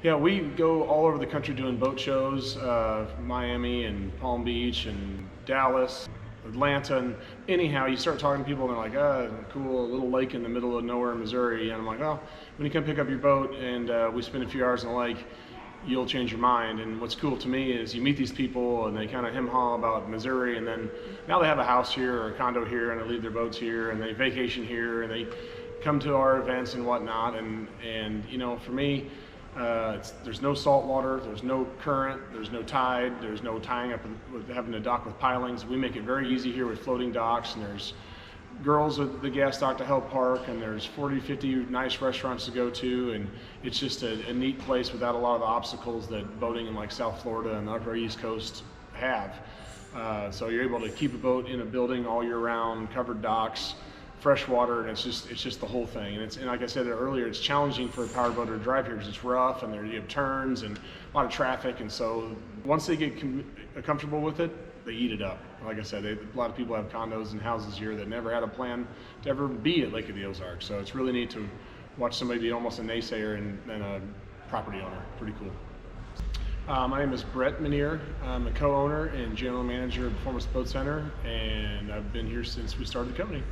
Yeah, we go all over the country doing boat shows, Miami and Palm Beach and Dallas, Atlanta, and anyhow, you start talking to people and they're like, cool, a little lake in the middle of nowhere in Missouri, and I'm like, well, when you come pick up your boat and we spend a few hours in the lake, you'll change your mind. And what's cool to me is you meet these people and they kind of hem-haw about Missouri, and then now they have a house here or a condo here, and they leave their boats here and they vacation here and they come to our events and whatnot. And you know, for me, there's no salt water, there's no current, there's no tide, there's no tying up with having to dock with pilings. We make it very easy here with floating docks, and there's girls at the gas dock to help park, and there's 40, 50 nice restaurants to go to, and it's just a neat place without a lot of the obstacles that boating in like South Florida and the upper East Coast have. So you're able to keep a boat in a building all year round, covered docks, fresh water, and it's just the whole thing. And like I said earlier, it's challenging for a power boater to drive here because it's rough and you have turns and a lot of traffic. And so once they get comfortable with it, they eat it up. Like I said, a lot of people have condos and houses here that never had a plan to ever be at Lake of the Ozarks. So it's really neat to watch somebody be almost a naysayer and a property owner. Pretty cool. My name is Brett Manire. I'm a co-owner and general manager of Performance Boat Center, and I've been here since we started the company.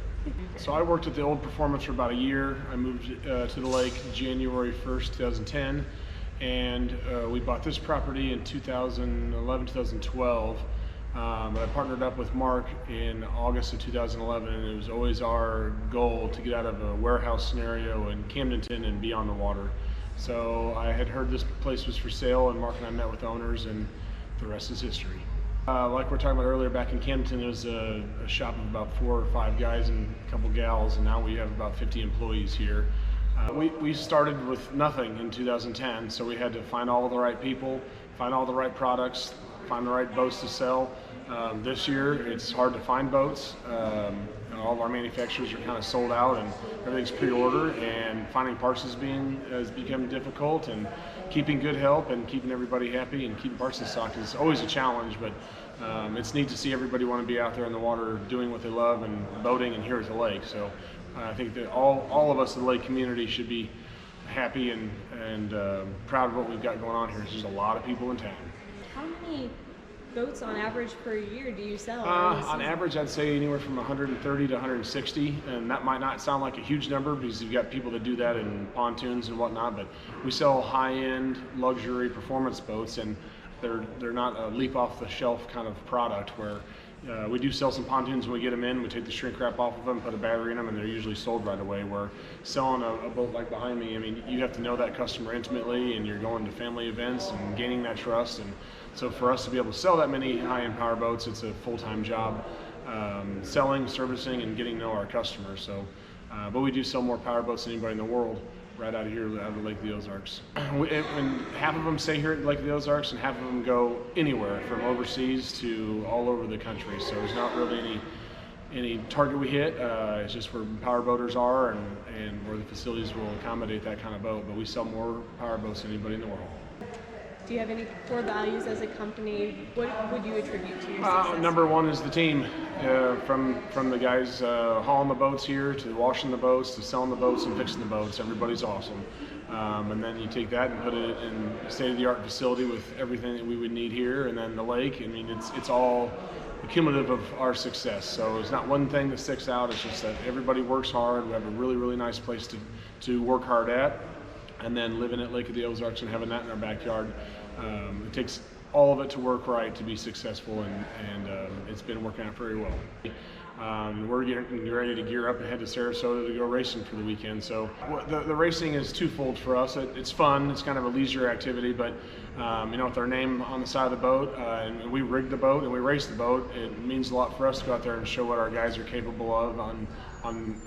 So I worked at the old Performance for about a year. I moved to the lake January 1st, 2010, and we bought this property in 2011, 2012. But I partnered up with Mark in August of 2011, and it was always our goal to get out of a warehouse scenario in Camdenton and be on the water. So I had heard this place was for sale, and Mark and I met with owners, and the rest is history. Like we were talking about earlier, back in Camdenton, there was a shop of about 4 or 5 guys and a couple gals, and now we have about 50 employees here. We started with nothing in 2010, so we had to find all the right people, find all the right products, find the right boats to sell. This year, it's hard to find boats. All of our manufacturers are kind of sold out, and everything's pre-order, and finding parts has become difficult, and keeping good help and keeping everybody happy and keeping parts in stock is always a challenge. But it's neat to see everybody want to be out there in the water doing what they love and boating and here at the lake. So I think that all of us in the lake community should be happy and proud of what we've got going on here. There's just a lot of people in town. How many boats on average per year do you sell? On average, I'd say anywhere from 130 to 160, and that might not sound like a huge number because you've got people that do that in pontoons and whatnot, but we sell high-end luxury performance boats, and they're not a leap-off-the-shelf kind of product where we do sell some pontoons when we get them in. We take the shrink wrap off of them, put a battery in them, and they're usually sold right away. Where selling a boat like behind me, I mean, you have to know that customer intimately, and you're going to family events and gaining that trust. And so for us to be able to sell that many high-end power boats, it's a full-time job, selling, servicing, and getting to know our customers. So, but we do sell more power boats than anybody in the world right out of here, out of Lake of the Ozarks. And half of them stay here at Lake of the Ozarks, and half of them go anywhere from overseas to all over the country. So there's not really any target we hit. It's just where power boaters are and where the facilities will accommodate that kind of boat. But we sell more power boats than anybody in the world. Do you have any core values as a company? What would you attribute to your success? Number one is the team. From the guys hauling the boats here to washing the boats to selling the boats and fixing the boats. Everybody's awesome. And then you take that and put it in a state-of-the-art facility with everything that we would need here, and then the lake. I mean, it's all cumulative of our success. So it's not one thing that sticks out. It's just that everybody works hard. We have a really, really nice place to work hard at. And then living at Lake of the Ozarks and having that in our backyard, it takes all of it to work right to be successful, and it's been working out very well. We're getting ready to gear up and head to Sarasota to go racing for the weekend. So the racing is twofold for us. It's fun. It's kind of a leisure activity, but with our name on the side of the boat, and we rig the boat and we race the boat, it means a lot for us to go out there and show what our guys are capable of on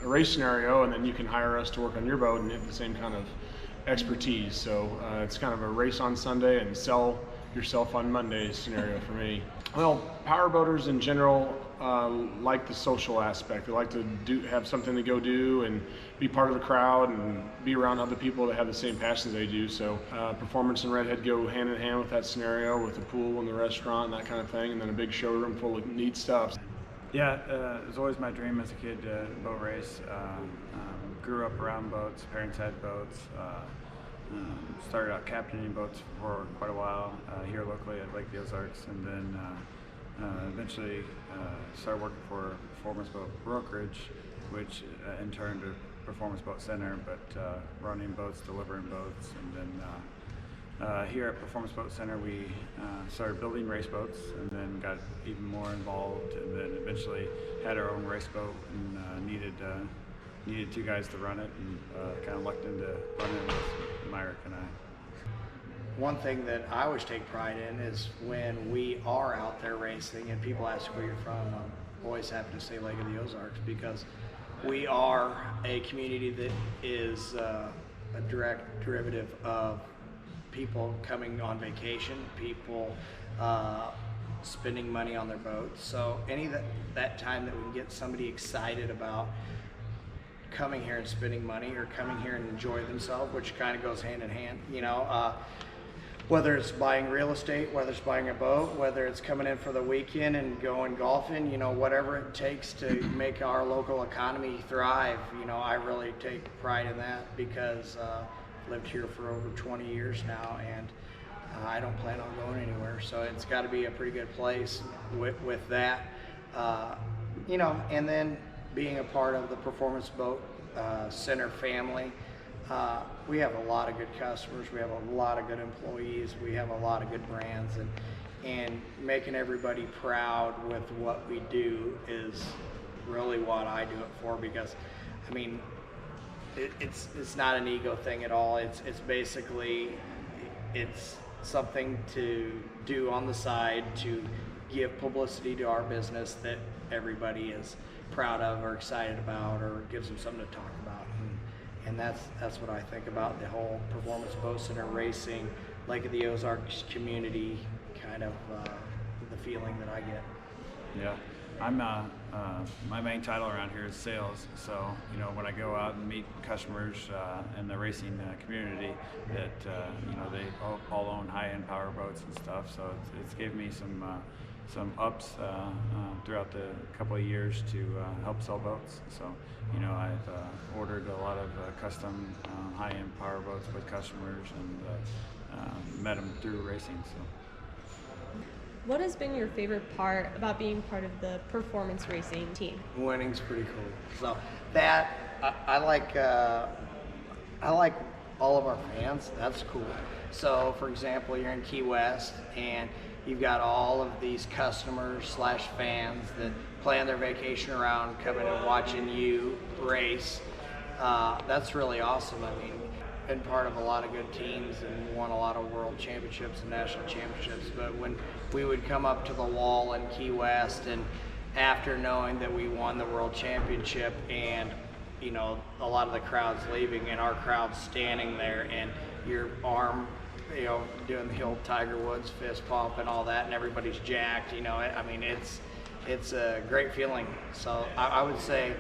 a race scenario, and then you can hire us to work on your boat and have the same kind of expertise. So it's kind of a race on Sunday and sell yourself on Monday scenario for me. Well, power boaters in general like the social aspect. They like to have something to go do and be part of the crowd and be around other people that have the same passions they do. So Performance and Redhead go hand in hand with that scenario, with the pool and the restaurant and that kind of thing, and then a big showroom full of neat stuff. Yeah, it was always my dream as a kid to boat race. Grew up around boats, parents had boats. started out captaining boats for quite a while here locally at Lake the Ozarks, and then eventually started working for Performance Boat Brokerage, which in turn to Performance Boat Center, but running boats, delivering boats, and then here at Performance Boat Center we started building race boats, and then got even more involved, and then eventually had our own race boat, and needed two guys to run it, and kind of lucked into running with Myrick and I. One thing that I always take pride in is when we are out there racing and people ask where you're from, I'm always happy to say Lake of the Ozarks, because we are a community that is a direct derivative of people coming on vacation, people spending money on their boats. So any that time that we can get somebody excited about coming here and spending money, or coming here and enjoy themselves, which kind of goes hand in hand, you know, whether it's buying real estate, whether it's buying a boat, whether it's coming in for the weekend and going golfing, you know, whatever it takes to make our local economy thrive, you know, I really take pride in that, because I've lived here for over 20 years now, and I don't plan on going anywhere. So it's got to be a pretty good place with that, you know, and then being a part of the Performance Boat Center family. We have a lot of good customers, we have a lot of good employees, we have a lot of good brands, and making everybody proud with what we do is really what I do it for, because I mean it's not an ego thing at all. It's basically, it's something to do on the side to give publicity to our business that everybody is proud of or excited about, or gives them something to talk about. And that's what I think about the whole Performance Boat Center racing, Lake of the Ozarks community, kind of the feeling that I get. Yeah, I'm my main title around here is sales. So you know, when I go out and meet customers in the racing community, that you know, they all own high-end power boats and stuff. So it's gave me some ups throughout the couple of years to help sell boats. So you know, I've ordered a lot of custom high-end power boats with customers, and met them through racing. So. What has been your favorite part about being part of the performance racing team? Winning's pretty cool. So that I like all of our fans. That's cool. So for example, you're in Key West and you've got all of these customers / fans that plan their vacation around coming and watching you race. That's really awesome. I mean, been part of a lot of good teams and won a lot of world championships and national championships, but when we would come up to the wall in Key West, and after knowing that we won the world championship, and you know, a lot of the crowd's leaving and our crowd's standing there, and your arm, you know, doing the old Tiger Woods fist pump and all that, and everybody's jacked, you know, I mean, it's a great feeling. So I would say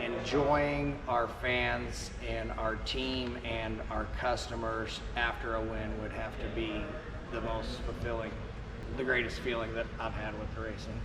enjoying our fans and our team and our customers after a win would have to be the most fulfilling, the greatest feeling that I've had with racing.